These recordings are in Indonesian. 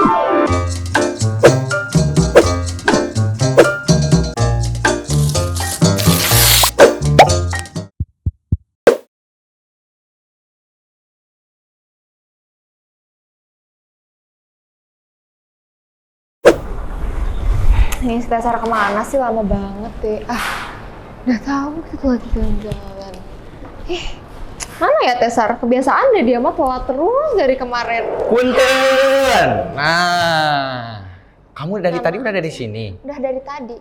Ini dasar kemana sih, lama banget deh. Udah tahu kita lagi jalan-jalan. Mana ya Tesar? Kebiasaan deh dia mah telat terus dari kemarin. Punten. Nah, kamu dari tadi udah dari sini? Udah dari tadi.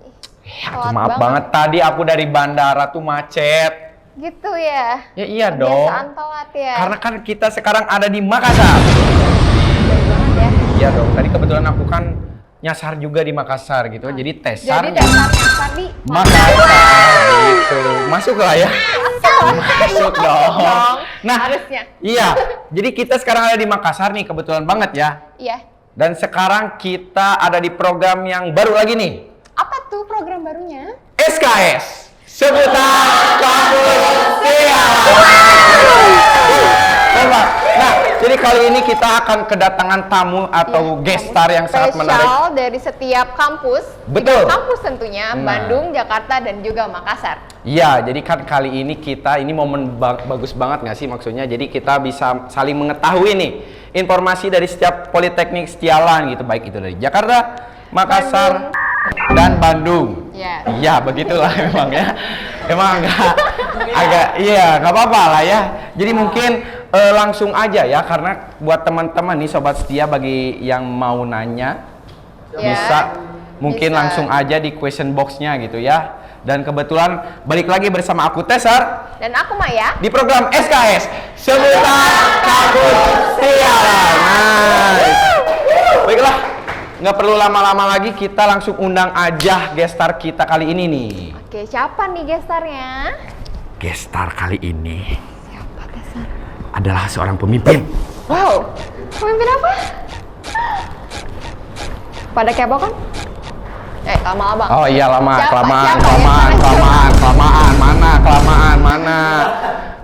Maaf banget tadi aku dari bandara tuh macet. Gitu ya? Ya iya dong. Kebiasaan telat ya? Karena kan kita sekarang ada di Makassar. Jauh banget ya? Iya dong. Tadi kebetulan aku kan nyasar juga di Makassar gitu. Jadi Tesar. Jadi nyasar di Makassar gitu. Masuk lah ya. Masuk dong. Nah, harusnya. Iya. Jadi kita sekarang ada di Makassar nih, kebetulan banget ya. Iya. Dan sekarang kita ada di program yang baru lagi nih. Apa tuh program barunya? SKS. Seputar Kampus Coba. Nah, jadi kali ini kita akan kedatangan tamu atau guest star yang sangat menarik. Spesial dari setiap kampus. Betul. Kampus tentunya, Bandung, Jakarta, dan juga Makassar. Iya, jadi kan kali ini ini momen bagus banget nggak sih maksudnya? Jadi kita bisa saling mengetahui nih informasi dari setiap politeknik setialan gitu, baik itu dari Jakarta, Makassar, dan Bandung. Iya. Iya, begitulah memang ya. Emang nggak apa-apa lah ya. Jadi mungkin langsung aja ya, karena buat teman-teman nih sobat setia, bagi yang mau nanya bisa langsung aja di question box-nya gitu ya. Dan kebetulan balik lagi bersama aku Tesar dan aku Maya di program SKS Seputar Kampus Setialan. Nice. Baiklah, nggak perlu lama-lama lagi, kita langsung undang aja guest star kita kali ini nih. Oke, siapa nih gestarnya? Guest star kali ini Siapa Tesar? adalah seorang pemimpin. Wow, pemimpin apa? Pada kepo kan? Lama bang. Oh iya lama, kelamaan. Mana?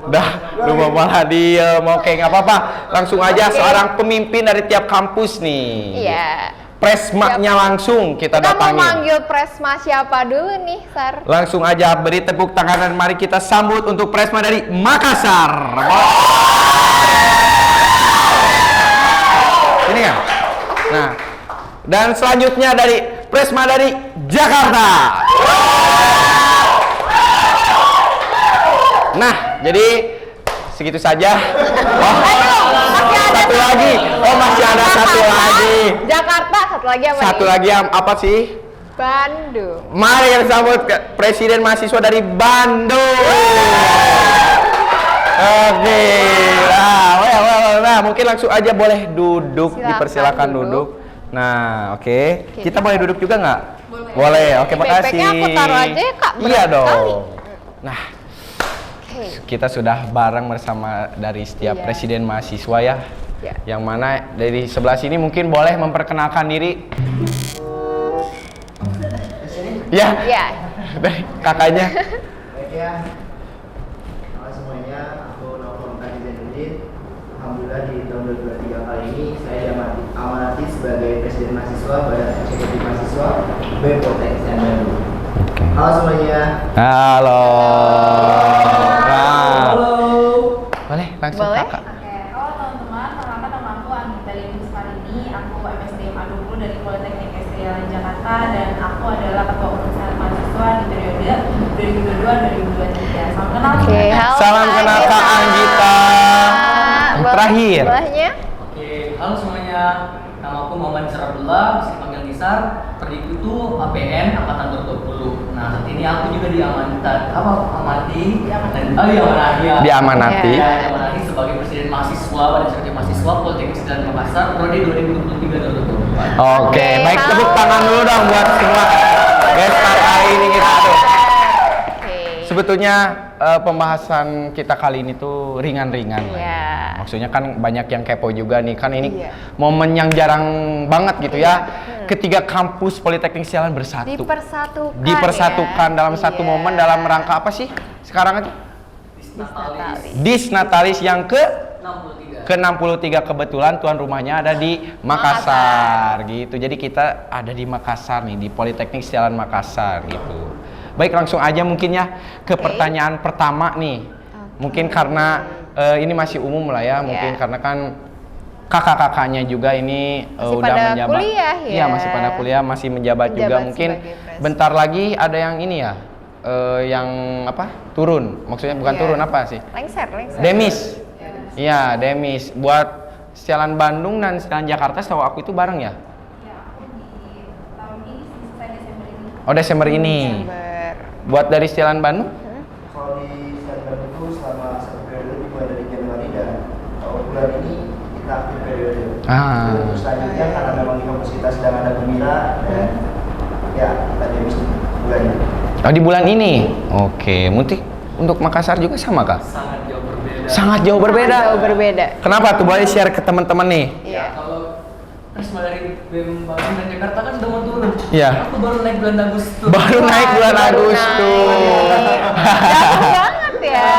Udah, lu malah diem. Oke, nggak apa-apa. Langsung aja, seorang pemimpin dari tiap kampus nih. Iya. Presma-nya langsung kita datangi. Kita mau manggil Presma siapa dulu nih, Sar? Langsung aja beri tepuk tangan dan mari kita sambut untuk Presma dari Makassar. Ini kan? Nah, dan selanjutnya dari Presma dari Jakarta. Nah, jadi segitu saja. Oh, satu lagi. Oh, masih ada satu lagi. Jakarta, satu lagi apa Satu nih? lagi apa sih? Bandung. Mari kita sambut Presiden Mahasiswa dari Bandung. Oke. Nah, mungkin langsung aja boleh duduk. Silakan Dipersilakan duduk. Nah, oke. Kita boleh duduk juga nggak? Boleh. Oke, makasih. Backpacknya aku taruh aja ya, Kak. Iya Berat dong. sekali. Nah, kita sudah bareng bersama dari setiap presiden mahasiswa ya. Yang mana dari sebelah sini mungkin boleh memperkenalkan diri. Ya. Dari kakaknya. Baik ya. Halo semuanya, aku Novel Zainuddin. Alhamdulillah di tahun 2023 kali ini saya diamanati sebagai presiden mahasiswa Badan Eksekutif Mahasiswa BEM Poltek Bandung. Halo semuanya. Halo. Halo. Boleh langsung kakak. Halo teman-teman, perkenalkan nama aku Anggita Linus Marini. Aku MSDM A20 dari Politeknik STIALAN Jakarta dan aku adalah ketua umum senat mahasiswa di periode 2022-2023. Salam kenal. Halo. Salam kenal Kak Anggita. Terakhir. Sebelahnya. Oke, halo semuanya. Nama aku Muhammad Nisar Abdullah, bisa dipanggil Nisar. Perdiku itu APN Angkatan 2020. Nah, saat ini aku juga Diamanati sebagai presiden mahasiswa pada Eksekutif Mahasiswa Politeknik Islam Makassar prodi 2023-2024. Oke, baik, tepuk tangan dulu dong buat semua guest star hari ini kita. Sebetulnya pembahasan kita kali ini tuh ringan-ringan. Maksudnya kan banyak yang kepo juga nih, kan ini momen yang jarang banget gitu ya. Ketiga kampus Politeknik Setialan bersatu. Dipersatukan dalam satu momen, dalam rangka apa sih sekarang aja? Disnatalis Disnatalis yang ke ke-63 kebetulan tuan rumahnya ada di Makassar gitu. Jadi kita ada di Makassar nih, di Politeknik Sialan Makassar gitu. Baik, langsung aja mungkin ya ke pertanyaan pertama nih. Mungkin karena ini masih umum lah ya, mungkin karena kan kakak-kakaknya juga ini Masih udah pada menjabat. kuliah ya? Iya, masih pada kuliah, masih menjabat juga. Mungkin sebagai presiden. bentar lagi ada yang ini ya, yang apa? Turun. Maksudnya bukan Iya. turun, apa sih? Lengser. Demis. Iya, Demis. Buat Sialan Bandung dan Sialan Jakarta setahu aku itu bareng ya? Ya, aku di tahun ini selesai Desember ini. Oh, Desember ini. Desember. Buat dari Sialan Bandung? Kalau di Sialan itu selama satu periode dimulai dari Januari dan bulan ini kita aktif periode. Terus selanjutnya karena memang di kampus kita sedang ada pemina dan ya kita demis bulan ini. Oh, di bulan ini? Oke, mungkin untuk Makassar juga sama kah? Sangat jauh berbeda. Sangat jauh berbeda. Jauh berbeda. Kenapa tuh? Boleh share ke teman-teman nih? Iya. Kalau Risma dari BEM Bandung dan Jakarta kan udah mau turun. Iya. Aku baru naik bulan Agustus. Baru naik bulan Baru Agustus. Jauh banget ya.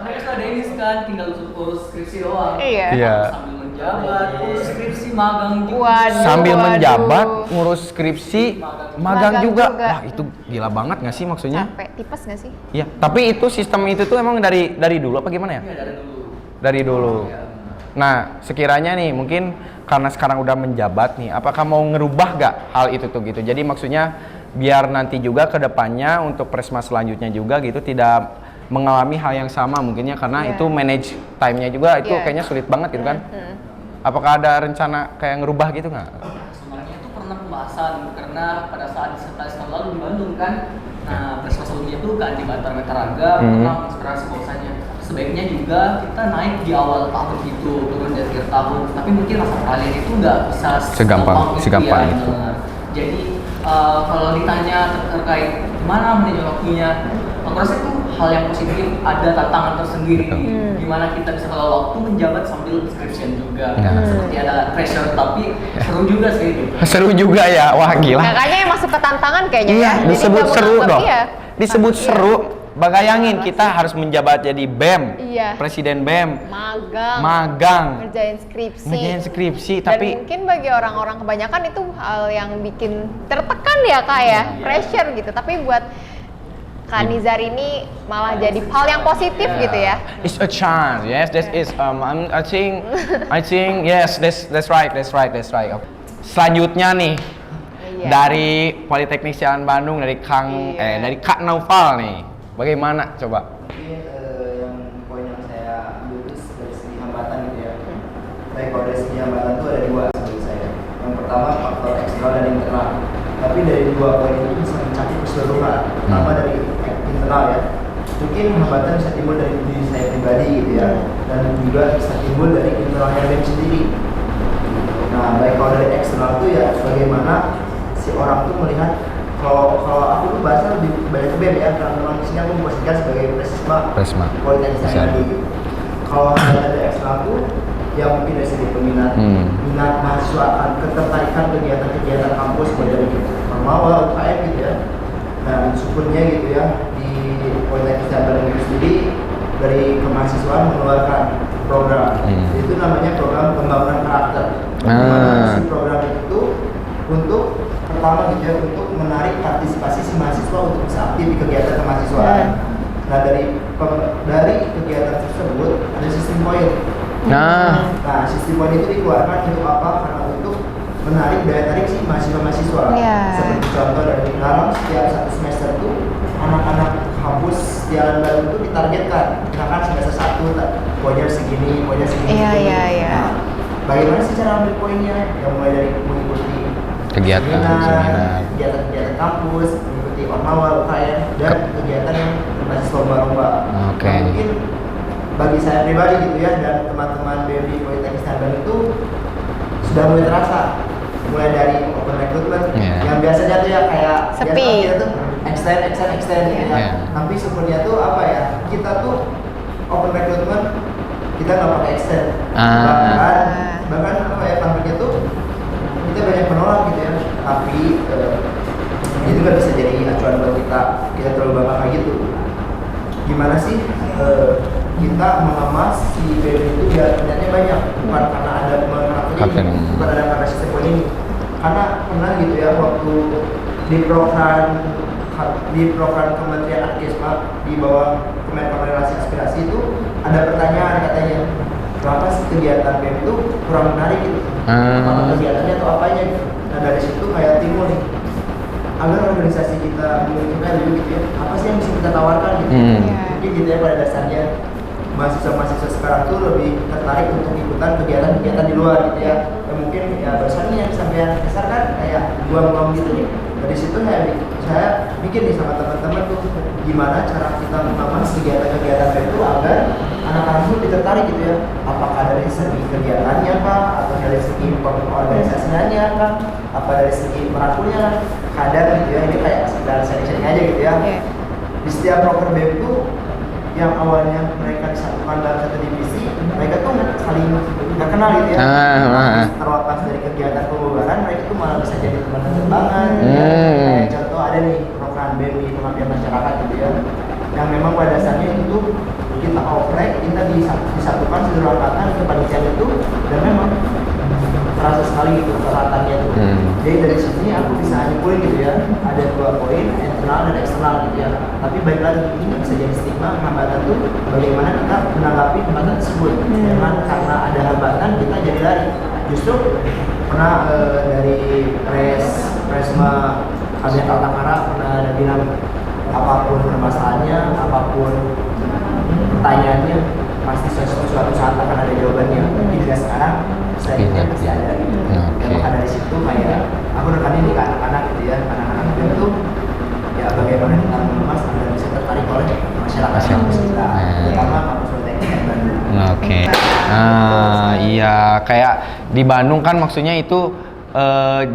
Mereka sudah demis kan, tinggal urus skripsi doang. Iya. Iya. Sambil menjabat, urus skripsi, magang juga. Waduh. Sambil Waduh. menjabat, ngurus skripsi, magang Magang juga. juga. Wah, itu gila banget nggak sih maksudnya? Capek, tipes gak sih? Iya. Tapi itu sistem itu tuh emang dari dulu apa gimana ya? Iya, dari dulu. Dari dulu. Iya. Nah, sekiranya nih mungkin karena sekarang udah menjabat nih, apakah mau ngerubah gak hal itu tuh gitu? Jadi maksudnya biar nanti juga ke depannya untuk Presma selanjutnya juga gitu tidak mengalami hal yang sama mungkinnya karena Iya. itu manage time-nya juga itu Iya. kayaknya sulit banget gitu kan? Apakah ada rencana kayak ngerubah gitu nggak? Sebenarnya itu pernah pembahasan karena pada saat disertasi tahun lalu di Bandung kan, nah Presma sebelumnya itu kan di Bantar Metaraga pernah menginspirasi bahwasanya sebaiknya juga kita naik di awal tahun gitu, turun di akhir tahun. Tapi mungkin masa kalian itu nggak bisa Segampang itu. Benar. Jadi kalau ditanya terkait gimana manajemen waktunya, aku rasa itu hal yang positif, ada tantangan tersendiri di mana kita bisa kalau waktu menjabat sambil skripsian juga. Seperti ada pressure tapi seru juga sih gitu. Seru juga ya, wah gila. Makanya yang masuk ke tantangan kayaknya Iya, ya. Jadi disebut kamu seru anggap, dong. iya. Disebut Iya. seru. Bayangin kita harus menjabat jadi BEM, Iya. Presiden BEM, Magang. magang, Ngerjain skripsi. ngerjain skripsi, Dan tapi mungkin bagi orang-orang kebanyakan itu hal yang bikin tertekan ya kak ya, pressure gitu. Tapi buat Kak Nizar ini malah jadi hal yang positif gitu ya. it's a chance. Yes, that is. I think yes, that's right. Selanjutnya nih Iya. dari Politeknik Sialan Bandung dari Iya. dari Kak Naufal nih, bagaimana coba? Mungkin yang poin yang saya ambil itu dari segi hambatan gitu ya. Tapi kalau dari segi hambatan itu ada dua menurut saya. Yang pertama faktor eksternal dan internal. Tapi dari dua poin itu bisa mencakup keseluruhan. Pertama dari internal ya. Mungkin hambatan bisa timbul dari diri saya pribadi gitu ya. Dan juga bisa timbul dari internalnya BEM sendiri. Nah, baik kalau dari eksternal itu ya bagaimana si orang tuh melihat kalau aku tuh bahasa lebih banyak ke BEM ya karena memang di sini aku memposisikan sebagai Presma. Politeknik Sialan gitu. Kalau ada eksternal tuh ya mungkin dari segi peminat minat mahasiswa akan ketertarikan kegiatan-kegiatan kampus mulai dari Formawa, UKM gitu ya. Dan syukurnya gitu ya di Politeknik Sialan itu sendiri dari kemahasiswaan mengeluarkan program itu namanya program pembangunan karakter. Si program itu untuk pertama gitu ya untuk menarik partisipasi si mahasiswa untuk bisa aktif di kegiatan kemahasiswaan. Nah dari kegiatan tersebut ada sistem poin. Nah, Sistem poin itu dikeluarkan untuk apa? Karena untuk menarik daya tarik si mahasiswa-mahasiswa. Iya. Seperti contoh dari dalam setiap satu semester itu anak-anak kampus Sialan Bandung itu ditargetkan. Misalkan semester 1 poinnya segini, poinnya segini. Iya, segini. iya, iya. Nah, bagaimana sih cara ambil poinnya? Yang mulai dari mengikuti Kegiatan. kegiatan kampus, mengikuti ormawa, UKM, dan kegiatan yang berbasis lomba-lomba. Oke. Nah, mungkin bagi saya pribadi gitu ya dan teman-teman BEM di Politeknik Sialan Bandung itu sudah mulai terasa mulai dari open recruitment yang biasanya tuh ya kayak Sepi. biasa tuh extend gitu ya. Yeah. Tapi syukurnya tuh apa ya? Kita tuh open recruitment kita nggak pakai extend. Bahkan apa ya konfliknya tuh kita banyak menolak gitu ya. Tapi itu nggak bisa jadi acuan buat kita terlalu bangga kayak gitu. Gimana sih kita mengemas si BEM itu biar ternyata banyak, bukan karena ada Kapten. bukan ada karena sistem poin ini. Karena pernah gitu ya waktu di program Kementerian Adkesma di bawah Kementerian Relasi Aspirasi itu ada pertanyaan katanya, kenapa sih kegiatan BEM itu kurang menarik gitu? Apa kegiatannya atau apanya gitu? Nah dari situ kayak timbul nih, agar organisasi kita memungkinkan dulu gitu ya, apa sih yang bisa kita tawarkan gitu? Jadi gitu ya pada dasarnya mahasiswa-mahasiswa sekarang tuh lebih tertarik untuk ikutan kegiatan-kegiatan di luar gitu ya. Dan mungkin ya barusan nih yang sampean besar kan kayak buang-buang gitu nih. Dari situ saya bikin nih sama teman-teman tuh gimana cara kita mengamankan kegiatan-kegiatan itu agar anak-anak itu tertarik gitu ya. Apakah dari segi kegiatannya kah, atau dari segi organisasinya kah, apa dari segi merangkulnya kadang gitu ya. Ini kayak sekedar sharing-sharing aja gitu ya. Di setiap proker BEM itu yang awalnya mereka disatukan dalam satu divisi, mereka tuh saling nggak kenal gitu ya. Terlepas dari kegiatan pembubaran, mereka tuh malah bisa jadi teman terbangan. Kayak contoh ada nih program BEM di pengabdian masyarakat gitu ya, yang memang pada dasarnya itu tuh kita oprek, kita disatukan seluruh angkatan ke panitian itu, dan memang terasa sekali gitu keratannya tuh. Jadi dari sini aku bisa nyimpulin gitu ya, ada 2 poin, internal dan eksternal gitu ya. Tapi baik lagi ini bisa jadi stigma hambatan tuh bagaimana kita menanggapi hambatan tersebut. Jangan karena ada hambatan kita jadi lari. Justru pernah dari Presma Kabinet Altakara pernah ada bilang apapun permasalahannya, apapun pertanyaannya, pasti suatu saat akan ada jawabannya. Mungkin juga sekarang saya pasti ada gitu. Dan maka dari situ kayak aku rekanin di anak-anak gitu ya, anak-anak itu ya bagaimana kita mengemas agar bisa tertarik oleh masyarakat kampus kita, terutama kampus Politeknik Bandung. Iya kayak di Bandung kan maksudnya itu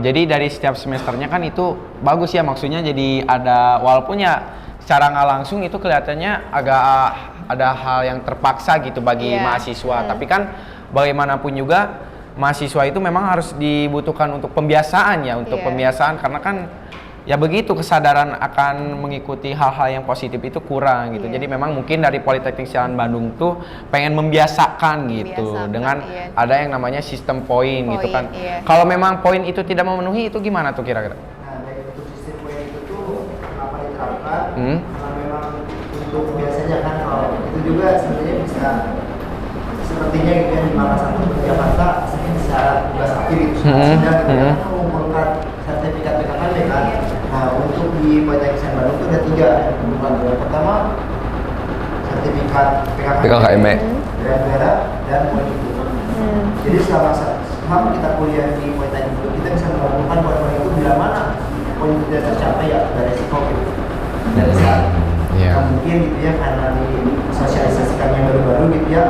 jadi dari setiap semesternya kan itu bagus ya, maksudnya jadi ada walaupun ya secara nggak langsung itu kelihatannya agak ada hal yang terpaksa gitu bagi mahasiswa, tapi kan bagaimanapun juga mahasiswa itu memang harus dibutuhkan untuk pembiasaan ya, untuk pembiasaan karena kan ya begitu kesadaran akan mengikuti hal-hal yang positif itu kurang gitu. Jadi memang mungkin dari Politeknik Siaran Bandung tuh pengen membiasakan gitu dengan ada yang namanya sistem poin gitu kan. Kalau memang poin itu tidak memenuhi itu gimana tuh kira-kira? Nah, dari untuk sistem poin itu tuh kenapa diterapkan? Karena memang untuk biasanya kan kalau itu juga sebenarnya bisa sepertinya gitu ya di Makassar atau Jakarta secara tugas akhir itu sudah gitu ya mengumpulkan sertifikat PKKMB kan. Nah untuk di Politeknik Siaran Bandung itu ada 3 yang pertama sertifikat PKKMB daerah dan poin itu. Jadi selama kita kuliah di Politeknik itu kita bisa mengumpulkan poin-poin itu bila mana poin itu tidak tercapai ya ada resiko gitu. Dan saat mungkin gitu ya karena disosialisasikannya baru-baru gitu ya,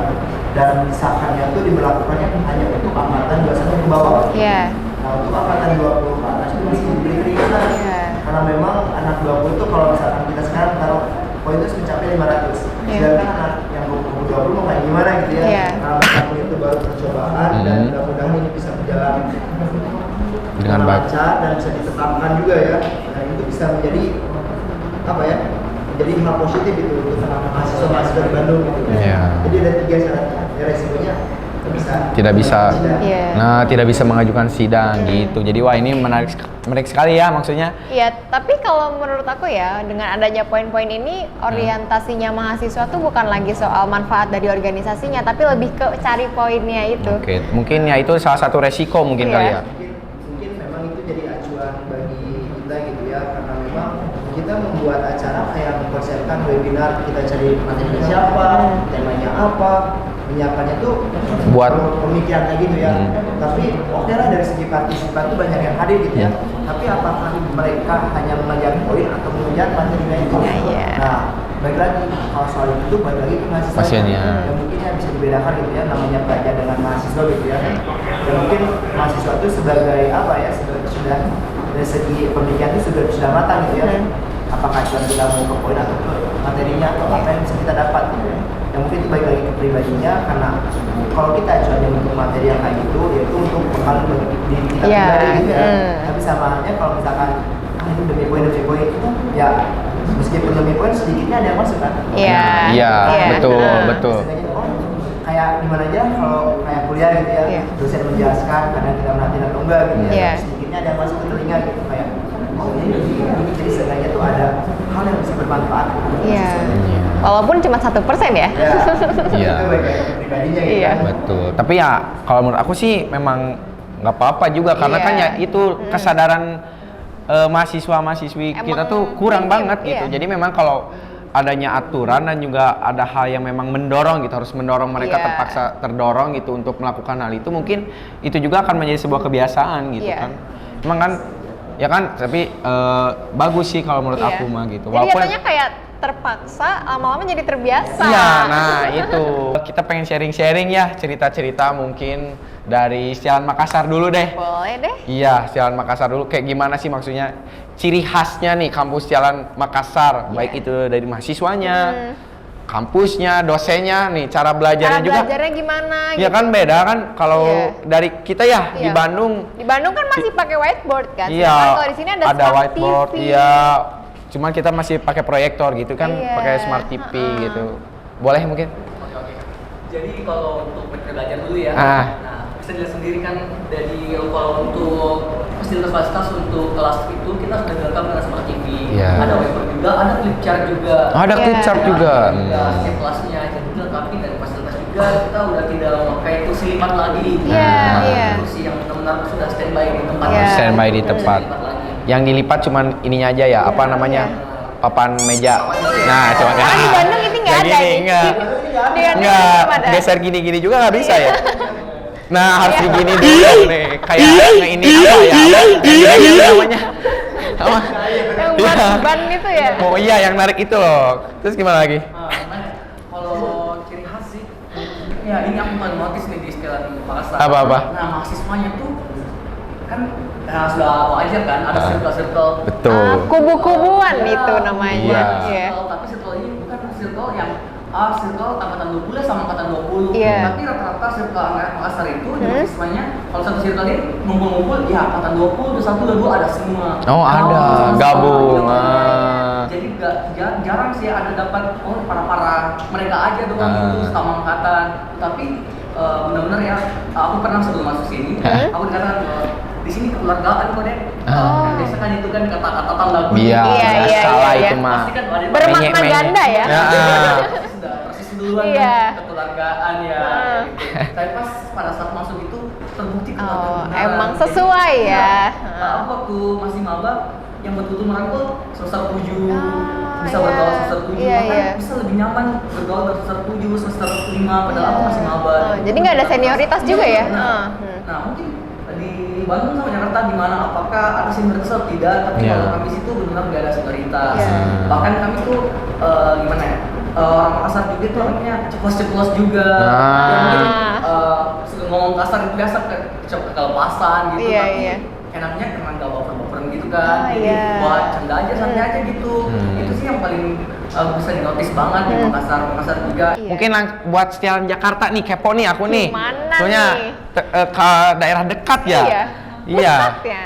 dan disahkannya itu diberlakukannya hanya untuk angkatan 21 ke bawah. Nah untuk angkatan 20 ke atas itu masih diberi keringanan. Karena memang anak 20 itu kalau misalkan kita sekarang taruh poin itu mencapai 500. Sedangkan anak yang 20 mau kayak gimana gitu ya. Karena mereka itu baru percobaan dan mudah-mudahan ini bisa berjalan dengan lancar dan bisa ditetapkan juga ya. Nah itu bisa menjadi apa ya? Jadi hal positif itu untuk mahasiswa-mahasiswa di Bandung gitu. Jadi ada 3 syaratnya. Ya resikonya tidak bisa mengajukan sidang gitu. Jadi wah ini menarik sekali ya maksudnya. Iya, tapi kalau menurut aku ya dengan adanya poin-poin ini orientasinya mahasiswa tuh bukan lagi soal manfaat dari organisasinya, tapi lebih ke cari poinnya itu. Oke, mungkin ya itu salah satu resiko mungkin kali ya. Mungkin memang itu jadi acuan bagi kita gitu ya, karena memang kita membuat acara kayak mengkonsepkan webinar, kita cari materi siapa, temanya apa, menyiapkannya tuh buat pemikiran kayak gitu ya. Tapi oke lah dari segi partisipan tuh banyak yang hadir gitu ya. Tapi apakah mereka hanya mengajar poin atau mengajar materinya itu? Nah, baik lagi kalau soal itu balik lagi ke mahasiswa. Ya mungkin yang bisa dibedakan gitu ya, namanya belajar dengan mahasiswa gitu ya. Dan mungkin mahasiswa itu sebagai apa ya? Sudah dari segi pemikiran itu sudah matang gitu ya. Apakah kita mau ke poin atau ke materinya atau apa yang bisa kita dapat gitu ya. Yang mungkin itu baik lagi ke pribadinya, karena kalau kita acuannya untuk materi yang kayak gitu yaitu untuk bekal bagi diri kita pribadi gitu ya. Tapi sama halnya kalau misalkan ini demi poin ya meskipun lebih poin sedikitnya ada yang masuk kan. Iya. Iya, betul, Nah. betul. Setidaknya, oh, kayak gimana aja kalau kayak kuliah gitu ya, Iya. dosen menjelaskan kadang kita merhatiin atau enggak gitu ya. Iya. Sedikitnya ada yang masuk ke telinga gitu kayak oh ini jadi setidaknya tuh ada hal yang bisa bermanfaat. Iya. Walaupun cuma 1% ya. Ya, Iya. itu baik pribadinya gitu. Iya. kan. Betul. Tapi ya kalau menurut aku sih memang nggak apa-apa juga karena Iya. kan ya itu kesadaran mahasiswa-mahasiswi kita Emang tuh kurang minim, banget gitu. iya. Jadi memang kalau adanya aturan dan juga ada hal yang memang mendorong gitu, harus mendorong mereka Iya. terpaksa terdorong gitu untuk melakukan hal itu, mungkin itu juga akan menjadi sebuah kebiasaan gitu Iya. kan. Emang kan ya kan, tapi bagus sih kalau menurut Iya. aku mah gitu. Jadi jatuhnya kayak terpaksa, lama-lama jadi terbiasa. Iya, nah itu kita pengen sharing-sharing ya cerita-cerita mungkin dari Sialan Makassar dulu deh. Boleh deh. Iya, Sialan Makassar dulu. Kayak gimana sih maksudnya ciri khasnya nih kampus Sialan Makassar, baik itu dari mahasiswanya, kampusnya, dosennya, nih cara belajarnya Cara juga. belajarnya gimana? Ya kan beda kan kalau Iya. dari kita ya di Iya. Bandung. Di Bandung kan masih pakai whiteboard kan? Iya, Sedangkan kalau di sini ada smart whiteboard. TV. Iya, cuman kita masih pakai proyektor gitu kan, Iya, pakai smart TV gitu. Boleh mungkin? Oke. Jadi kalau untuk metode belajar dulu ya. Ah. Nah, bisa dilihat sendiri kan dari kalau untuk fasilitas untuk kelas itu kita sudah dilengkapi dengan smart TV. Iya. Ada whiteboard juga, ada flip chart juga. Oh, ada Iya. clip chart juga. Ya, setiap kelasnya jadi dilengkapi dari fasilitas juga. Kita udah tidak memakai kursi lipat lagi. Iya, iya. Kursi yang benar-benar sudah standby di tempat. Iya. Standby di Bisa tempat. dilipat lagi. Yang dilipat cuman ininya aja ya, apa namanya? Papan meja. Nah, coba Karena di Bandung ini nggak ada gini, nih. enggak. Di Bandung Enggak, belum ada. geser gini-gini juga nggak bisa ya? Nah, harus Iya. begini dulu nih. Kayak ini apa ya? Apa namanya? Apa? Yang buat Iya. ban itu ya? Oh iya, yang narik itu loh. Terus gimana lagi? Nah, kalau ciri khas sih, ya ini aku paling notice nih di Sialan Makassar. Apa-apa? Nah, mahasiswanya tuh kan sudah wajar kan ada circle-circle. Betul. Kubu-kubuan itu namanya. Iya. Iya. Tapi circle ini bukan circle yang circle angkatan 20 sama angkatan 20. Iya. Tapi rata-rata circle angkatan Makassar itu di mahasiswanya kalau satu circle ini ngumpul-ngumpul ya angkatan 20, 21, 22 ada semua. Oh, ada. Sama-sama. Gabung. Iya. Ah. Jadi jarang sih ada dapat para mereka aja doang Ah. gitu sama angkatan. Tapi benar-benar ya aku pernah sebelum masuk sini, aku dikatakan di sini kekeluargaan kok deh. Oh. Biasa kan itu kan kata-kata lagu. Iya, Iya, iya, salah iya, itu iya. mah. Pasti kan ada Bermakna Menyek-menyek. ganda ya? Ya, sudah persis duluan Iya. kan, kekeluargaan ya. Ah. Gitu. Tapi pas pada saat masuk itu terbukti Oh, kekeluargaan. emang sesuai ya. Aku waktu masih maba yang betul-betul merangkul semester 7 Ah, bisa iya. bergaul semester 7 Iya, bahkan iya. bisa lebih nyaman bergaul dari semester 7 semester 5 padahal aku masih maba. Oh, jadi nggak ada senioritas juga ya? Nah, Hmm. nah, mungkin di Bandung sama Jakarta gimana? Apakah ada senioritas atau tidak? Tapi Iya. kalau kami di situ benar nggak ada senioritas. Iya. Bahkan kami tuh gimana ya? Orang Makassar juga tuh orangnya ceplos-ceplos juga. Ah. Yang mungkin suka ngomong kasar itu biasa kelepasan gitu. Iya, tapi iya. enaknya karena nggak baper-baperan gitu kan. Ah, Jadi iya. buat canda aja, santai aja gitu. Itu sih yang paling bisa dinotis banget di Makassar juga. Iya. Mungkin buat Sialan Jakarta nih, kepo nih aku nih. Gimana Soalnya nih? ke daerah dekat ya. Iya. Iya. Pusat ya.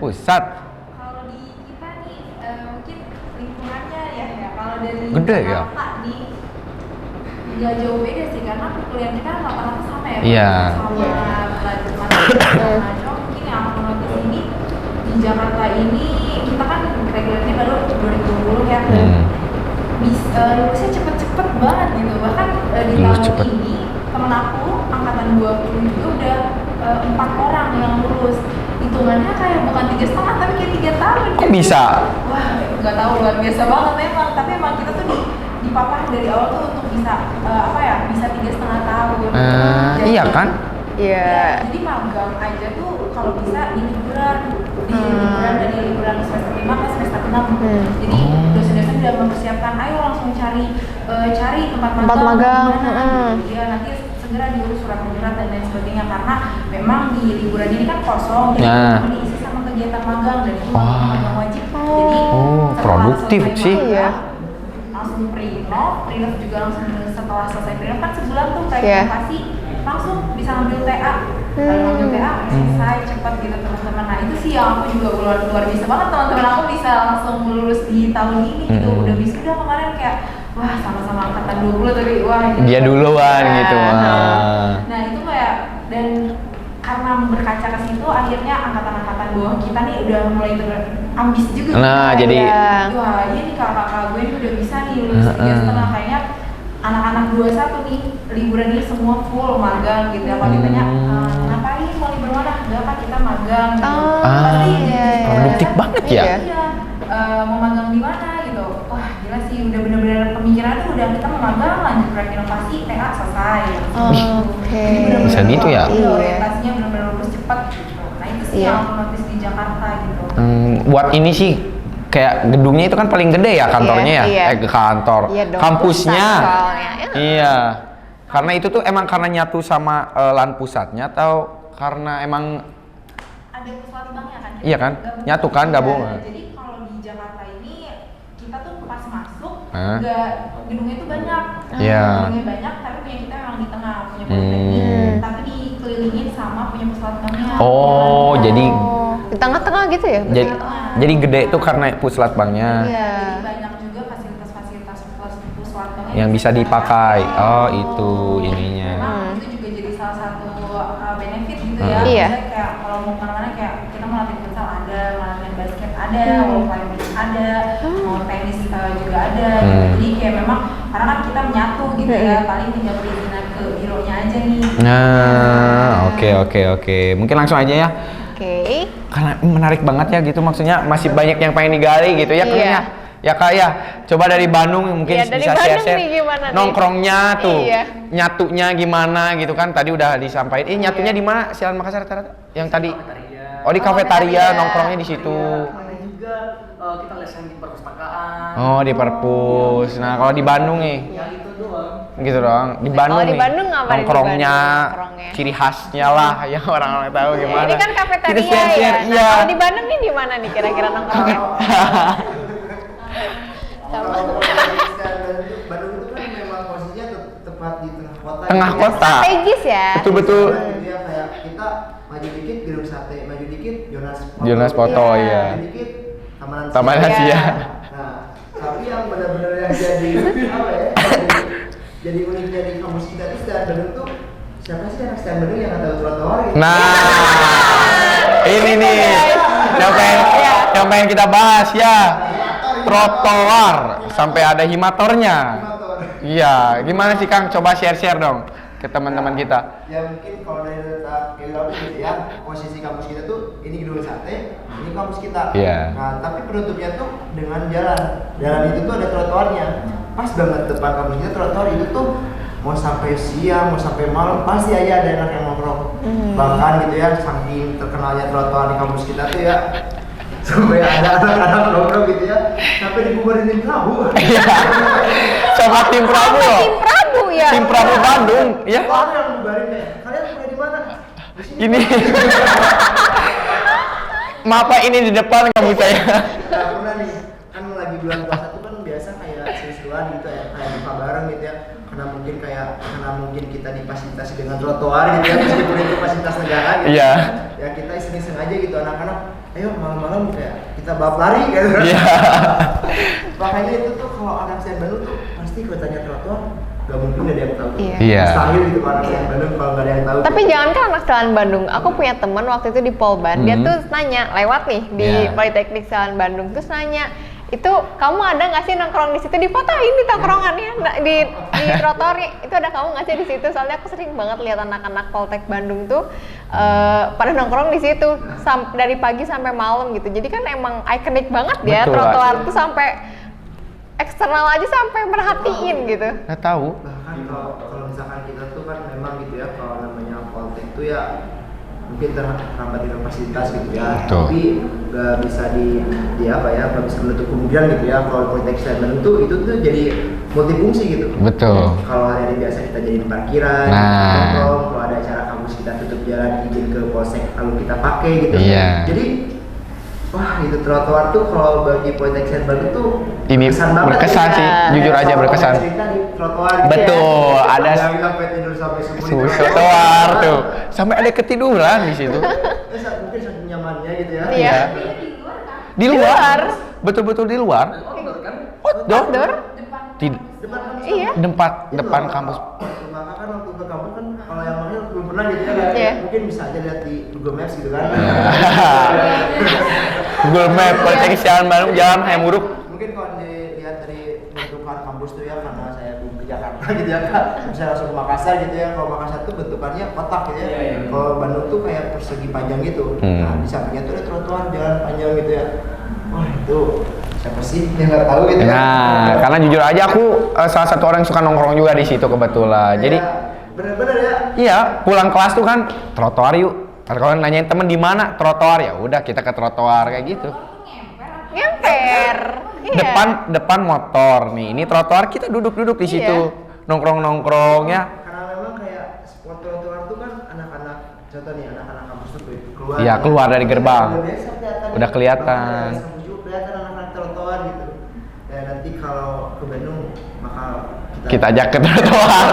Pusat. Kalau di kita nih mungkin lingkungannya ya kalau dari Gede ya? Jakarta nih nggak jauh beda sih karena perkuliahan kita rata-rata sama ya. Iya. Sama belajar matematika. Mungkin yang aku notice ini di Jakarta ini kita kan regulernya baru 2020 ya. Lulusnya cepet-cepet banget gitu. Bahkan di Lulus tahun cepet. ini temen aku angkatan 20 itu udah 4 orang yang lulus. Hitungannya kayak bukan 3,5 tapi kayak 3 tahun. Kok bisa? Wah, nggak tahu, luar biasa banget memang. Tapi emang kita tuh dipapah dari awal tuh untuk bisa bisa 3,5 tahun. Iya kan? Iya. Jadi magang aja tuh kalau bisa di liburan dari liburan semester 5 ke semester 6. Jadi dosen-dosen udah mempersiapkan, ayo langsung cari tempat magang. di mana. Ya nanti segera diurus surat-surat dan lain sebagainya karena memang di liburan ini kan kosong jadi Nah. diisi sama kegiatan magang dan itu Wah. magang wajib. Jadi Oh, setelah produktif selesai sih. magang, Iya. langsung pre-nov juga langsung setelah selesai pre-nov kan sebulan tuh Iya. presentasi langsung bisa ngambil TA lalu manggil PA selesai cepat gitu teman-teman. Nah itu sih yang aku juga luar biasa banget, teman-teman aku bisa langsung lulus di tahun ini gitu, udah wisuda kemarin kayak wah sama-sama angkatan 20 tapi wah Dia duluan gitu. Nah itu kayak, dan karena berkaca ke situ akhirnya angkatan-angkatan bawah kita nih udah mulai ambis juga. Nah, Kayak, jadi wah iya nih kakak-kakak gue ini udah bisa nih lulus 3,5, kayaknya anak-anak 21 nih liburan ini semua full magang gitu ya. Kalau ditanya ngapain mau libur mana? Enggak kan kita magang gitu. Pasti produktif banget ya. Iya, mau magang di mana gitu. Wah gila sih, udah bener-bener pemikiran tuh udah kita mau magang lanjut proyek inovasi TA selesai. Oke. Bisa gitu ya? Iya, orientasinya bener-bener lulus cepat gitu. Nah itu sih yang aku notice di Jakarta gitu. Buat ini sih kayak gedungnya itu kan paling gede ya kantornya ya, kantor, Iya dong, kampusnya. pusat soalnya. Iya. Karena itu tuh emang karena nyatu sama LAN pusatnya atau karena emang Ada puslatbangnya kan? Iya kan? Nyatu kan, gabung. Jadi kalau di Jakarta ini kita tuh pas masuk Hah? gedungnya itu banyak. Iya. Gedungnya banyak tapi punya kita memang di tengah, punya politeknik, tapi dikelilingin sama punya puslatbangnya. Oh, jadi Di tengah-tengah gitu ya? jadi gede tuh karena puslatbangnya Iya. Jadi banyak juga fasilitas-fasilitas puslatbangnya yang bisa dipakai. Oh, itu ininya. Memang itu juga jadi salah satu benefit gitu ya. Iya. Misalnya kayak kalau mau kemana-mana kayak kita mau latihan futsal ada, mau latihan basket ada, mau climbing ada, mau tenis juga ada. Gitu. Jadi kayak memang karena kan kita menyatu gitu ya, paling tinggal perizinan ke bironya aja nih. Nah, oke. Mungkin langsung aja ya. Oke. Karena menarik banget ya gitu, maksudnya masih banyak yang pengen digali gitu ya kayaknya. Ya Kak ya, coba dari Bandung mungkin Iya, dari bisa Bandung share-share nih gimana nih? nongkrongnya tuh, Iya. nyatunya gimana gitu kan, tadi udah disampaikan. Nyatunya di mana? Silan Makassar rata-rata? Yang tadi? Oh di kafetaria, nongkrongnya di situ. Ada juga kita lesen di perpustakaan. Oh di perpus. Nah kalau di Bandung nih, Ya itu doang. gitu doang. Di Bandung Kalau di nih, Bandung apa nih di nongkrongnya, Bandung nongkrongnya? ciri khasnya lah, yang orang-orang tahu gimana. Ini kan kafetaria Kita share-share, ya. Nah, iya. kalau di Bandung nih di mana nih kira-kira nongkrongnya? Kalau Bandung itu kan memang posisinya tepat di tengah kota. Tengah gitu ya. kota. Strategis ya. Betul-betul. Gitu ya, kayak kita maju dikit gedung sate, maju dikit Jonas Foto, Iya. ya. maju dikit Taman Taman Asia. Asia. Nah, tapi yang benar-benar yang jadi apa ya? Jadi uniknya di kampus kita itu Stan Bandung tuh siapa sih anak Stan Bandung yang nggak tahu trotoar gitu? Nah, ini nih yang pengen kita bahas ya, trotoar sampai ada himatornya. Trotoar. Iya, gimana sih Kang? Coba share-share dong ke teman-teman kita. Ya mungkin kalau dari letak geografis gitu ya, posisi kampus kita tuh ini gedung sate, ini kampus kita. Iya. Nah, tapi penutupnya tuh dengan jalan. Jalan itu tuh ada trotoarnya. Pas banget depan kampus kita trotoar itu tuh mau sampai siang, mau sampai malam pasti aja ada anak yang nongkrong. Bahkan gitu ya, saking terkenalnya trotoar di kampus kita tuh ya, sampai ada anak-anak nongkrong gitu ya, sampai dibubarin tim Prabu. Sama tim Prabu loh. Tim Prabu ya. Tim Prabu Bandung, ya. Kalian yang bubarin kayak, kalian mulai di mana? Di sini. Ini. Maaf Pak, ini di depan kamu saya. Nah, pernah nih, kan lagi bulan puasa tuh kan biasa kayak seru-seruan gitu ya, kayak buka bareng gitu ya. Karena mungkin kita difasilitasi dengan trotoar gitu ya, meskipun itu fasilitas negara gitu. Iya. Ya kita iseng-iseng aja gitu anak-anak, ayo malam-malam kayak kita balap lari gitu. Iya. Makanya itu tuh kalau anak saya Bandung tuh pasti kalau tanya trotoar gak mungkin ada yang tahu. Iya. Mustahil gitu kalau anak saya Bandung kalau gak ada yang tahu. Tapi jangan kan anak Selan Bandung, aku punya teman waktu itu di Polban, dia tuh nanya lewat nih di Iya. Politeknik Selan Bandung, terus nanya itu kamu ada nggak sih nongkrong di situ, difotoin di tongkrongannya di trotoarnya itu ada kamu nggak sih di situ, soalnya aku sering banget lihat anak-anak Poltek Bandung tuh pada nongkrong di situ dari pagi sampai malam gitu, jadi kan emang ikonik banget ya. Betul, trotoar Kak. tuh sampai eksternal aja sampai merhatiin gitu. Nggak tahu. Bahkan kalau misalkan kita tuh kan memang gitu ya, kalau namanya Poltek tuh ya mungkin terhambat dengan fasilitas gitu ya. Betul. Tapi gak bisa di apa ya, gak bisa menutup kemungkinan gitu ya. Kalau Politeknik Selan Bandung tuh itu tuh jadi multifungsi gitu. Betul. Kalau hari-hari biasa kita jadiin parkiran, Nah. nongkrong, kalau ada acara kampus kita tutup jalan izin ke polsek lalu kita pakai gitu. Iya. Jadi wah itu trotoar tuh kalau bagi Poltekkes Bandung tuh Ini berkesan sih, ya. jujur aja Kalau berkesan. cerita di trotoar gitu. Betul, ada Yang sampai tidur sampai subuh trotoar tuh. Sampai ada ketiduran di situ. Mungkin saking nyamannya gitu ya. Iya. Di luar. Betul-betul di luar. Outdoor kan? Outdoor? Di Depan kampus. Iya. depan kampus. Maka kan waktu ke kampus kan kalau yang manggil belum pernah gitu ya. Iya. Mungkin bisa aja lihat di Google Maps gitu kan. Google Map Poltekkes Bandung jalan Hayamuruk. Mungkin kalau dilihat dari bentukan kampus tuh ya, karena saya belum ke Jakarta gitu ya Kak, bisa langsung ke Makassar gitu ya. Kalau Makassar tuh bentukannya kotak gitu ya. Kalau Bandung tuh kayak persegi panjang gitu. Nah di sampingnya tuh ada trotoar jalan panjang gitu ya. Wah itu siapa sih yang nggak tahu gitu ya. Nah, karena jujur aja aku salah satu orang yang suka nongkrong juga di situ kebetulan. Jadi bener-bener ya. iya, pulang kelas tuh kan trotoar yuk. Kalau nanyain temen di mana trotoar, ya udah kita ke trotoar kayak gitu. Ngemper. Iya. Depan motor nih, ini trotoar kita duduk-duduk di situ, nongkrong-nongkrong ya. Karena memang kayak spot trotoar tuh kan anak-anak, contoh nih anak-anak kampus tuh keluar. Iya, keluar dari gerbang. Udah kelihatan. Bahkan kampus juga kelihatan anak-anak trotoar gitu. Dan nanti kalau ke Bandung bakal Kita ajak ke trotoar.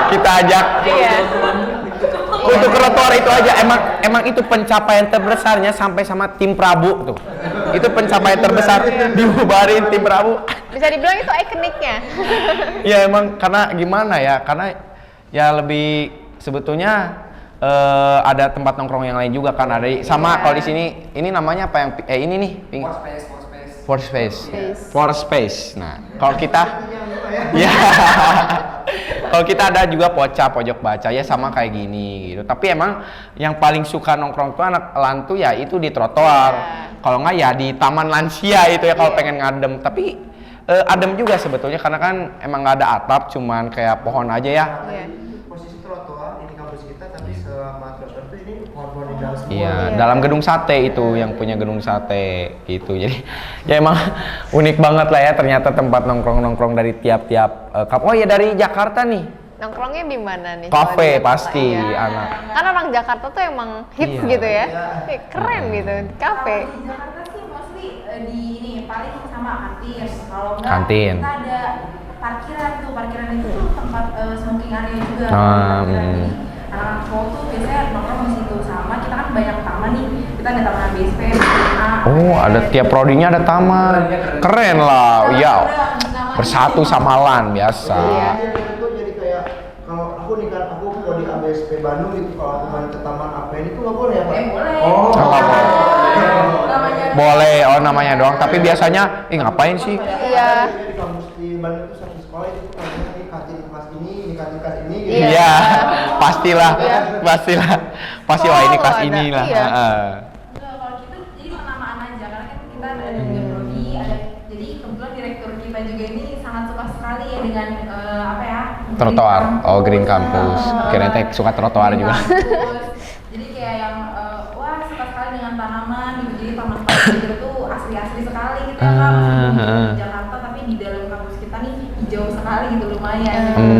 Kita ajak. Iya. Untuk ke trotoar itu aja emang itu pencapaian terbesarnya sampai sama tim Prabu tuh. Itu pencapaian terbesar dibubarin tim Prabu. Bisa dibilang itu ikoniknya. Ya emang karena gimana ya? Karena ya lebih sebetulnya ada tempat nongkrong yang lain juga kan ada sama kalau di sini ini namanya apa yang ini nih for space. Nah kalau kita ya kalau kita ada juga pojok baca ya sama kayak gini gitu. Tapi emang yang paling suka nongkrong tuh anak lantu ya itu di trotoar. Kalau nggak ya di taman lansia itu ya kalau pengen ngadem. Tapi adem juga sebetulnya karena kan emang nggak ada atap, cuman kayak pohon aja ya. Iya. posisi trotoar ini kampus kita, tapi selama trotoar tuh ini pohon-pohon di dalam semua. Iya, dalam gedung sate itu yang punya gedung sate gitu. Jadi ya emang unik banget lah ya ternyata tempat nongkrong-nongkrong dari tiap-tiap oh ya dari Jakarta nih. Nongkrongnya di mana nih? Kafe Kalau di pasti Jakarta? Iya. anak. Kan orang Jakarta tuh emang hits Iya. gitu ya. Keren gitu, kafe. Kalau di Jakarta sih mostly di ini paling sama kantin. Kalau enggak Kantin. kita ada parkiran tuh. Parkiran itu tuh tempat smoking area juga. Ah, Parkiran. Jadi anak-anak cowok tuh biasanya nongkrong di situ. Sama kita kan banyak taman nih. Kita ada taman BSP, Oh, ada tiap prodinya ada taman. Keren lah. Ya. Bersatu sama LAN biasa. Iya. Itu jadi kayak kalau aku nih kan aku kalau di ABSP Bandung gitu kalau aku main ke taman APN itu nggak boleh ya Pak? boleh. Oh, nggak boleh. Namanya Boleh, oh namanya doang. Tapi biasanya, ngapain sih? Iya. Di kampus di Bandung itu satu sekolah itu namanya di kantin kelas ini kantin kelas ini. Gitu. Iya. Iya, pastilah, pastilah. Pasti wah ini kelas Selalu ini ada, lah. iya. Enggak, kalau kita jadi penamaan aja karena kan kita ada juga prodi, ada jadi kebetulan direktur kita juga ini sangat suka sekali ya dengan apa ya? Trotoar. Oh, Green Nah, Campus. Kirain teh suka trotoar Green juga. Campus. Jadi kayak yang wah suka sekali dengan tanaman gitu. Jadi taman kita tuh asli-asli sekali gitu ya Kak. Meskipun di Jakarta tapi di dalam kampus kita nih hijau sekali gitu lumayan. Gitu.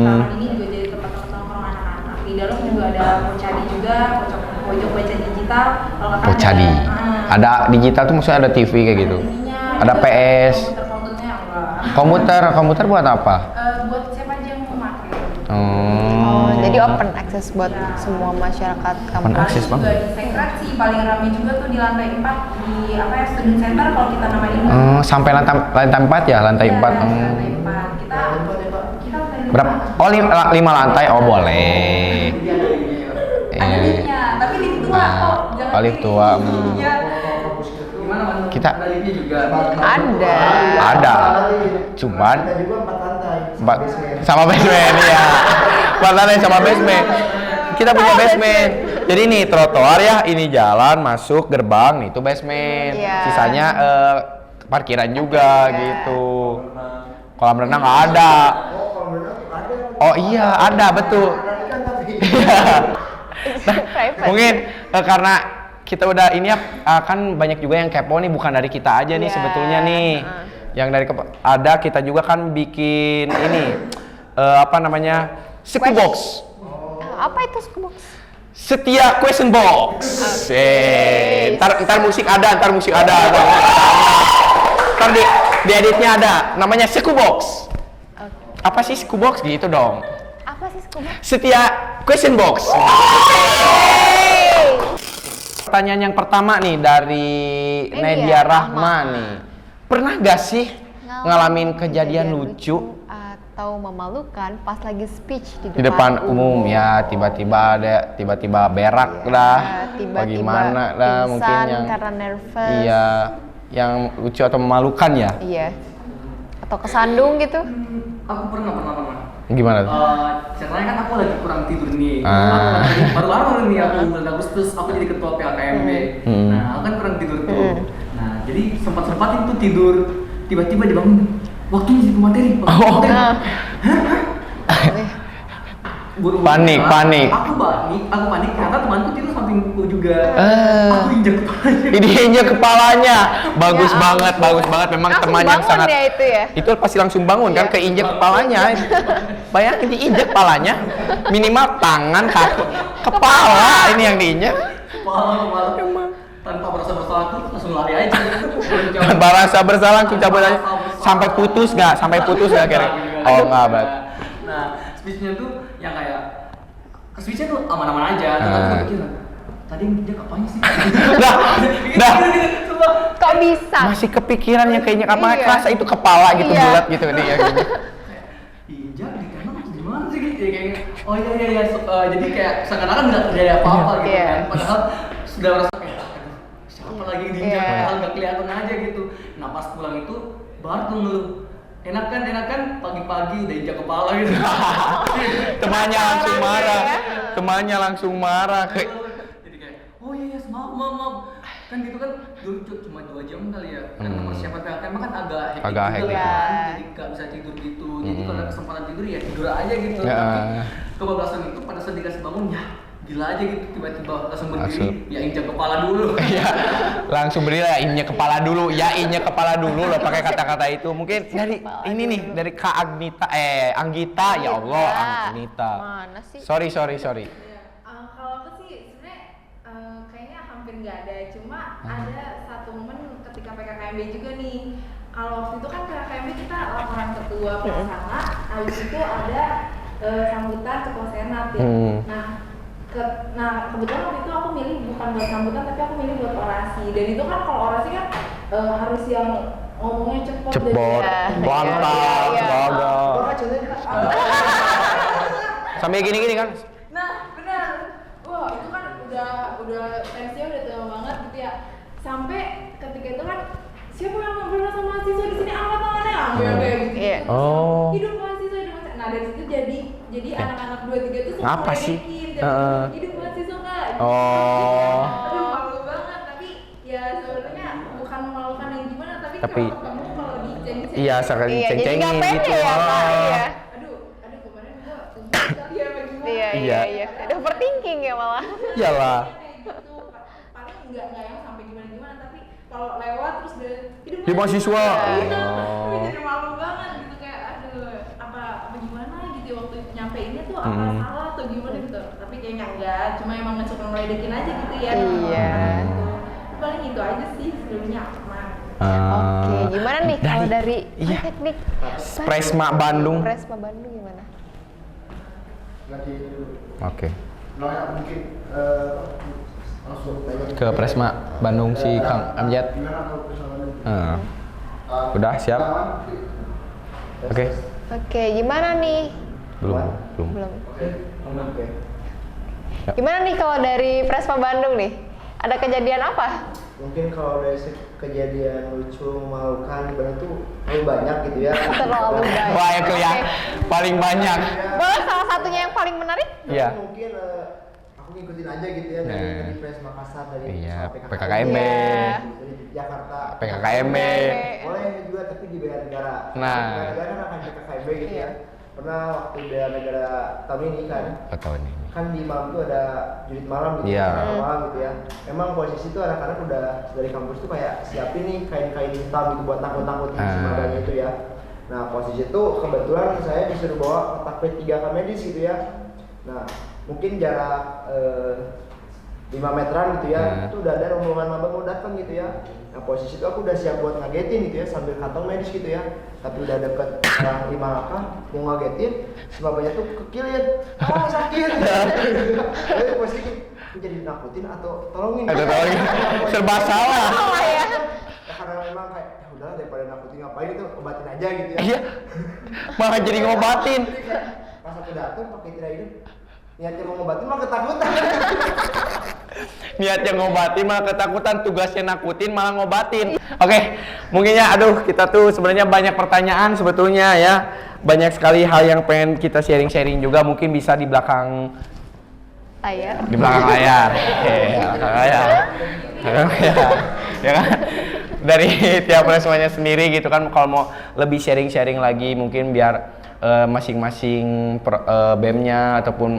Taman ini juga jadi tempat nongkrong anak-anak. Di dalam juga ada Pocadi juga, pojok baca digital. Kalau kakak Pocadi. Ada digital tuh maksudnya ada TV kayak gitu. ininya, Ada PS. Komputer-komputernya enggak. Komputer buat apa? Buat siapa aja yang mau pakai. Oh, jadi open access buat semua masyarakat Open kampus. access Juga banget. di Sekret sih paling ramai juga tuh di lantai 4 di apa ya student center kalau kita namain. Sampai lantai 4 ya, lantai 4. Lantai 4. Kita lantai Berapa? Oh, 5 lantai. Oh, boleh. Ada liftnya, tapi lift tua kok. Jangan Oh, lift tua. Iya. Gimana Mas? Kita- ada liftnya juga. Ada. Cuman Kita juga 4 lantai. sama basement ya. 4 lantai sama basement. Kita punya basement. Jadi nih trotoar ya, ini jalan masuk gerbang nih itu basement. Iya. Sisanya parkiran juga gitu. Kolam renang nggak ada. Oh iya ada betul. Private. Mungkin karena kita udah ini ya kan banyak juga yang kepo nih bukan dari kita aja nih Iya. sebetulnya nih. Yang dari ada kita juga kan bikin ini apa namanya? Suku box. Apa itu Squbox? Setia question box. Ntar musik ada. Ntar di editnya ada. Namanya Sekubox. Apa sih Sekubox gitu dong? Apa sih scuba? Setia question box. Pertanyaan yang pertama nih dari Nadia Rahma nih. Pernah gak sih ngalamin kejadian lucu atau memalukan pas lagi speech di depan umum ya, tiba-tiba berak lah, tiba-tiba bagaimana lah mungkin pingsan yang karena nervous. iya, yang lucu atau memalukan ya? Iya. Atau kesandung gitu? Aku pernah. Gimana tuh? Ceritanya kan aku lagi kurang tidur nih. Ah. Baru-baru nih aku bulan Agustus aku jadi ketua PAKMB. Nah, aku kan kurang tidur tuh. Nah, jadi sempat-sempatin tuh tidur, tiba-tiba dibangun. Waktunya isi materi. Panik. Aku panik karena temanku tidur sampingku juga. Aku injak kepalanya. Ini injak kepalanya. Bagus banget. Memang Langsung teman yang bangun sangat ya itu ya? Itu pasti langsung bangun kan, keinjak kepalanya. Bayangin diinjak kepalanya. Minimal tangan, kaki, kepala ini yang diinjak. Kepala. Tanpa merasa bersalah tuh langsung lari aja. Tanpa rasa bersalah langsung cabut aja. Sampai putus nggak kira? Oh nggak berarti. Nah, speech-nya tuh yang kayak speech-nya tuh aman-aman aja. Tapi aku mikir, tadi dia apanya sih? Dah. Kok bisa? Masih kepikiran yang kayaknya apa? Iya. Kerasa itu kepala gitu Iya. bulat gitu dia. Gitu. Diinjak di kanan atau di mana sih gitu ya kayaknya. Oh iya. Jadi kayak seakan-akan nggak terjadi apa-apa gitu Iya. kan. Padahal sudah merasa kayak aduh, siapa lagi yang diinjak Iya. padahal nggak kelihatan aja gitu. Nah pas pulang itu baru tuh ngeluh. Enakan pagi-pagi udah injak kepala gitu. Temannya langsung marah. Jadi kayak, oh iya maaf. Kan gitu kan dulu cuma 2 jam kali ya. Karena persiapan PKM kan agak hektik juga hektik. kan. Jadi nggak bisa tidur gitu. Jadi kalau ada kesempatan tidur ya tidur aja gitu. Ya. Tapi kebablasan itu pada saat dikasih bangun ya gila aja gitu, tiba-tiba langsung berdiri, ya injak kepala dulu. Iya, langsung berdiri ya injak kepala dulu loh pakai kata-kata itu. Mungkin dari ini nih dari Kak Anggita ya Allah, Anggita. Mana sih? Sorry. Kalau aku sih sebenarnya kayaknya hampir nggak ada, cuma ada satu momen ketika PKKMB juga nih. Kalau waktu itu kan PKKMB kita laporan ketua pelaksana, habis itu ada sambutan ketua senat ya. Nah kebetulan waktu itu aku milih bukan buat sambutan tapi aku milih buat orasi, dan itu kan kalau orasi kan harus yang ngomongnya cepet bantah, gagal. Sampai gini kan? Nah benar, wah itu kan udah tensinya udah tinggi banget gitu ya. Sampai ketika itu kan siapa yang ngobrol sama mahasiswa di sini, angkat tangannya, kayak gitu. Iya. Oh. Hidup mahasiswa. Nah dari situ jadi anak-anak 2-3 itu suka Apa sih? hidup mahasiswa Kak. Oh. Aduh malu banget, tapi ya sebenarnya bukan memalukan yang gimana, tapi kalau kamu kalau diceng-ceng. Iya, sekali Iya, jadi ceng-cengin nggak gitu. pede ya Kak, iya. Aduh kemarin gua kali ya apa gimana? Iya. Udah overthinking ya malah. Iyalah. Kayak gitu. Paling nggak yang sampai gimana tapi kalau lewat terus udah Hidup mahasiswa. Iya. Oh. Tapi jadi malu banget gitu, kayak aduh apa gimana gitu waktu nyampeinnya tuh apa salah atau gimana gitu. Tapi kayaknya enggak, cuma emang suka ngeledekin aja gitu ya. Iya. Gitu. Paling itu aja sih sebelumnya aman. Oke, gimana nih kalau dari teknik Presma Bandung. Presma Bandung gimana? Nanti dulu. Oke. Mungkin langsung tanya. Ke Presma Bandung si Kang Amjad. Gimana kalau persoalan? Udah siap? Oke. Oke, gimana nih? Belum. Oke. Gimana nih kalau dari Presma Bandung nih? Ada kejadian apa? Mungkin kalau dari kejadian lucu memalukan di Bandung tuh terlalu banyak gitu ya. Terlalu banyak. Wah, itu ya. Paling banyak. Boleh salah satunya yang paling menarik? Iya. Mungkin aku ngikutin aja gitu ya dari Pres Makassar, dari Iya, soal PKKMB. dari Jakarta. PKKMB. Boleh juga tapi di bela negara. Nah. Bela negara kan akan PKKMB gitu ya. Pernah waktu bela negara tahun ini kan. Tahun ini. Kan di malam tuh ada jurit malam gitu, Iya. malam gitu ya. Memang posisi tuh anak-anak udah dari kampus tuh kayak siapin nih kain-kain hitam gitu buat nakut-nakutin si madanya itu ya. Nah posisi itu kebetulan saya disuruh bawa kotak P3K medis gitu ya. Nah mungkin jarak 5 meteran gitu ya, itu udah ada rombongan maba mau datang gitu ya. Nah posisi itu aku udah siap buat ngagetin gitu ya, sambil kantong medis gitu ya. Tapi udah deket orang 5 langkah, mau ngagetin, si mabanya tuh kekilin, sakit. Jadi posisi aku jadi nakutin atau tolongin. Ada tolongin, serba salah. Ya. Karena memang kayak, ya udahlah daripada nakutin ngapain itu, obatin aja gitu ya. Iya, malah jadi ngobatin. Jadi kayak, pas aku datang pakai tidak ini, niatnya mau ngobatin malah ketakutan. Niatnya ngobatin malah ketakutan, tugasnya nakutin malah ngobatin. Oke, mungkinnya aduh kita tuh sebenarnya banyak pertanyaan sebetulnya ya. Banyak sekali hal yang pengen kita sharing-sharing juga, mungkin bisa di belakang Layar. di belakang layar. Belakang layar. Ya kan? Dari tiap semuanya sendiri gitu kan, kalau mau lebih sharing-sharing lagi mungkin biar masing-masing BEM-nya ataupun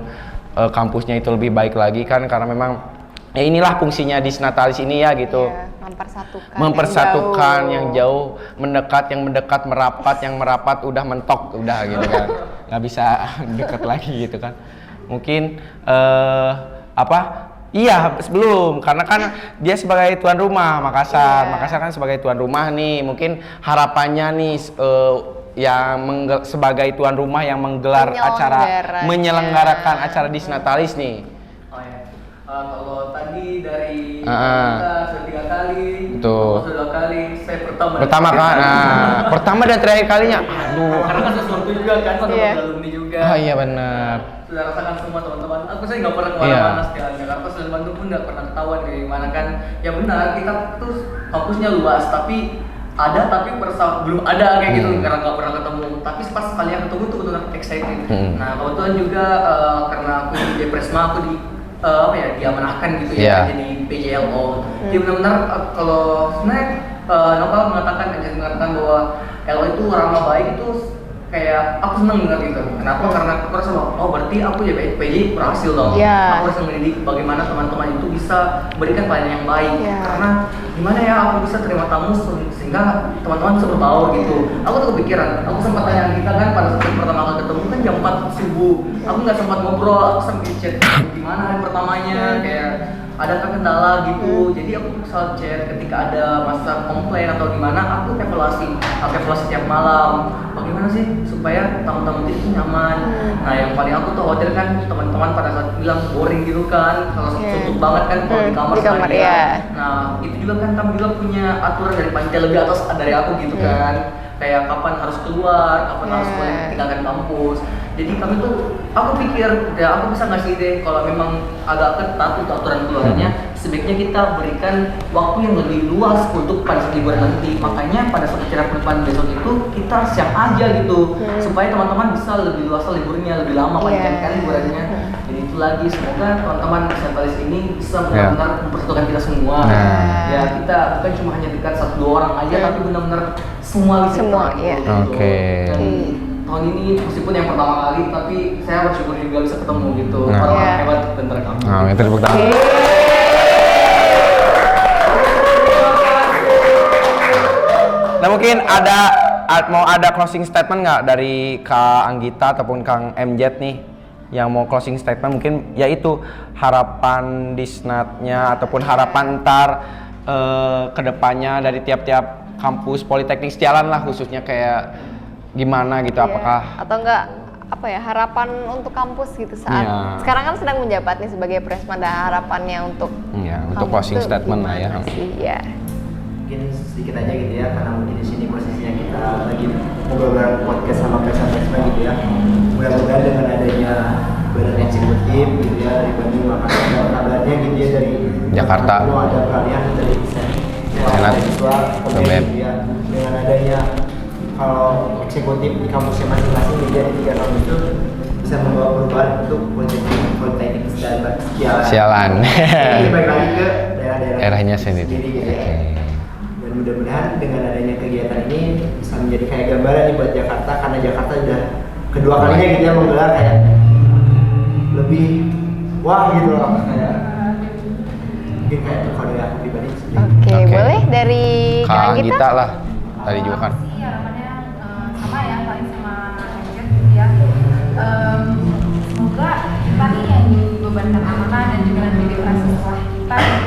kampusnya itu lebih baik lagi kan, karena memang ya inilah fungsinya Disnatalis ini ya gitu. Iya, mempersatukan yang jauh, mendekat yang mendekat, merapat yang merapat, udah mentok udah gitu kan. Nggak bisa dekat lagi gitu kan. Mungkin iya sebelum, karena kan dia sebagai tuan rumah Makassar. Makassar kan sebagai tuan rumah nih, mungkin harapannya nih sebagai tuan rumah yang menggelar acara, menyelenggarakan acara Disnatalis nih. Oh ya, kalau tadi dari kita sudah 3 kali, betul. sudah 2 kali, saya Pertama kan, pertama dan terakhir kalinya, aduh. Karena kan sesuatu juga kan, teman-teman alumni juga. Oh iya benar. Sudah rasakan semua teman-teman. Saya nggak pernah kemana-mana setelah Jakarta, selain Bandung pun nggak pernah ketahuan kayak gimana kan. Ya benar, kita tuh kampusnya luas, tapi belum ada kayak gitu karena nggak pernah ketemu. Tapi pas kalian ketemu tuh benar excited. Nah kebetulan juga karena aku di Depresma, aku diamanahkan gitu ya jadi PJLO. Jadi benar-benar kalau sebenarnya Nopal mengatakan bahwa LO itu ramah baik itu kayak aku seneng dengar gitu. Kenapa? Karena aku rasa berarti aku ya PJ berhasil dong. Aku harus mendidik bagaimana teman-teman itu bisa berikan pelayanan yang baik. Karena gimana ya aku bisa terima tamu sehingga teman-teman bisa berbaur gitu. Aku tuh kepikiran, aku sempat tanya kita kan pada saat pertama kali ketemu kan jam 4 subuh. Aku nggak sempat ngobrol, aku sempat chat gimana hari pertamanya kayak ada kendala gitu. Jadi aku selalu chat ketika ada masa komplain atau gimana, aku evaluasi tiap malam. Bagaimana sih supaya tamu-tamu itu nyaman. Nah yang paling aku tuh khawatir kan teman-teman pada saat bilang boring gitu kan, kalau suntuk banget kan kalau di kamar ya. Nah itu juga kan kami juga punya aturan dari panitia lebih atas dari aku gitu kan. Kayak kapan harus keluar, kapan harus boleh tinggalkan kampus. Jadi kami tuh, aku pikir ya aku bisa ngasih ide kalau memang agak ketat untuk aturan keluarnya, sebaiknya kita berikan waktu yang lebih luas untuk pada saat liburan nanti. Makanya pada saat acara penutupan besok itu kita siang aja gitu, supaya teman-teman bisa lebih luas liburnya, lebih lama panjangkan liburannya. Jadi itu lagi, semoga teman-teman Disnatalis ini bisa benar-benar mempersatukan kita semua. Ya kita bukan cuma hanya dekat 1-2 orang aja, tapi benar-benar semua. Oke. Tahun ini meskipun yang pertama kali, tapi saya bersyukur juga bisa ketemu gitu orang hebat dan terekam. Tepuk tangan. Nah mungkin mau ada closing statement nggak dari Kak Anggita ataupun Kang MJ nih yang mau closing statement, mungkin yaitu harapan Disnatnya ataupun harapan ntar kedepannya dari tiap-tiap kampus Politeknik Setialan lah khususnya kayak gimana gitu, apakah atau enggak harapan untuk kampus gitu saat sekarang kan sedang menjabat nih sebagai Presma, dan harapannya untuk untuk closing statement lah ya. Mungkin sedikit aja gitu ya, karena mungkin di sini posisinya kita lagi ngobrol podcast sama Presma gitu ya. Mudah-mudahan dengan adanya badan eksekutif gitu ya dari Bandung, Makassar, kabarnya gitu ya dari Jakarta, ada kalian dari mahasiswa gitu ya, dengan adanya kalau eksekutif di kampusnya masing-masing jadi 3 tahun itu bisa membawa perubahan untuk Politeknik Setialan. Ini baik lagi ke daerahnya sendiri gitu ya. Dan mudah-mudahan dengan adanya kegiatan ini bisa menjadi kayak gambaran nih buat Jakarta, karena Jakarta udah kedua kalinya gitu ya menggelar kayak lebih wah gitu loh kayak mungkin kayak itu kalau dari aku pribadi. Oke, boleh dari Kak Anggita lah tadi juga kan. Sama ya, paling sama Anjir gitu ya. Semoga kita nih yang dibebankan amanah dan juga nanti mahasiswa kita di